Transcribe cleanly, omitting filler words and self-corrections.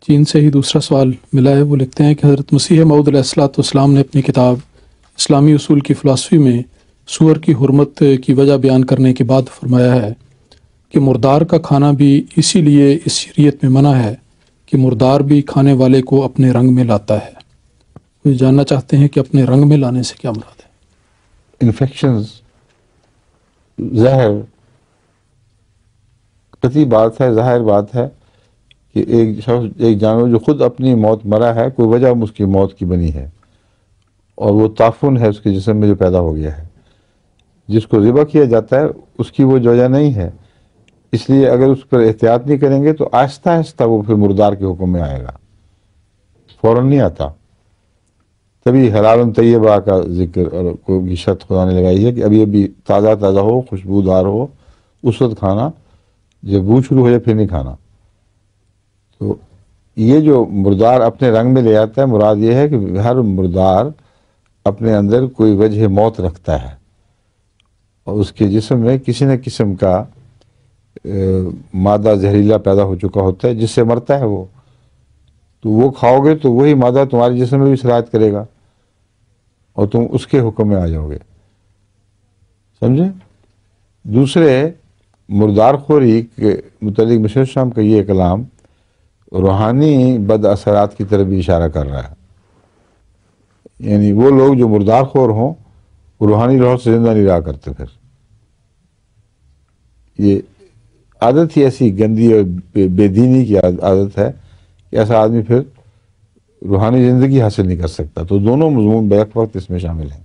چین سے ہی دوسرا سوال ملا ہے. وہ لکھتے ہیں کہ حضرت مسیح موعود علیہ الصلوۃ والسلام نے اپنی کتاب اسلامی اصول کی فلسفی میں سور کی حرمت کی وجہ بیان کرنے کے بعد فرمایا ہے کہ مردار کا کھانا بھی اسی لیے اس شریعت میں منع ہے کہ مردار بھی کھانے والے کو اپنے رنگ میں لاتا ہے. وہ جاننا چاہتے ہیں کہ اپنے رنگ میں لانے سے کیا مراد ہے؟ انفیکشنز، زہر، قطعی بات ہے، ظاہر بات ہے کہ ایک جانور جو خود اپنی موت مرا ہے، کوئی وجہ اس کی موت کی بنی ہے، اور وہ تعفن ہے اس کے جسم میں جو پیدا ہو گیا ہے. جس کو ذبح کیا جاتا ہے اس کی وہ وجہ نہیں ہے. اس لیے اگر اس پر احتیاط نہیں کریں گے تو آہستہ آہستہ وہ پھر مردار کے حکم میں آئے گا، فوراً نہیں آتا. تبھی حلال طیبہ کا ذکر اور کوئی شرط خدا نے لگائی ہے کہ ابھی ابھی تازہ تازہ ہو، خوشبودار ہو، اس وقت کھانا، جب بو شروع ہو جائے پھر نہیں کھانا. تو یہ جو مردار اپنے رنگ میں لے آتا ہے، مراد یہ ہے کہ ہر مردار اپنے اندر کوئی وجہ موت رکھتا ہے، اور اس کے جسم میں کسی نہ قسم کا مادہ زہریلا پیدا ہو چکا ہوتا ہے جس سے مرتا ہے وہ. تو وہ کھاؤ گے تو وہی مادہ تمہارے جسم میں بھی سرایت کرے گا اور تم اس کے حکم میں آ جاؤ گے. سمجھے؟ دوسرے مردار خوری کے متعلق مشیر شام کا یہ کلام روحانی بد اثرات کی طرف بھی اشارہ کر رہا ہے. یعنی وہ لوگ جو مردار خور ہوں وہ روحانی روح سے زندہ نہیں رہا کرتے. پھر یہ عادت ہی ایسی گندی اور بے دینی کی عادت ہے کہ ایسا آدمی پھر روحانی زندگی حاصل نہیں کر سکتا. تو دونوں مضمون بیک وقت اس میں شامل ہیں.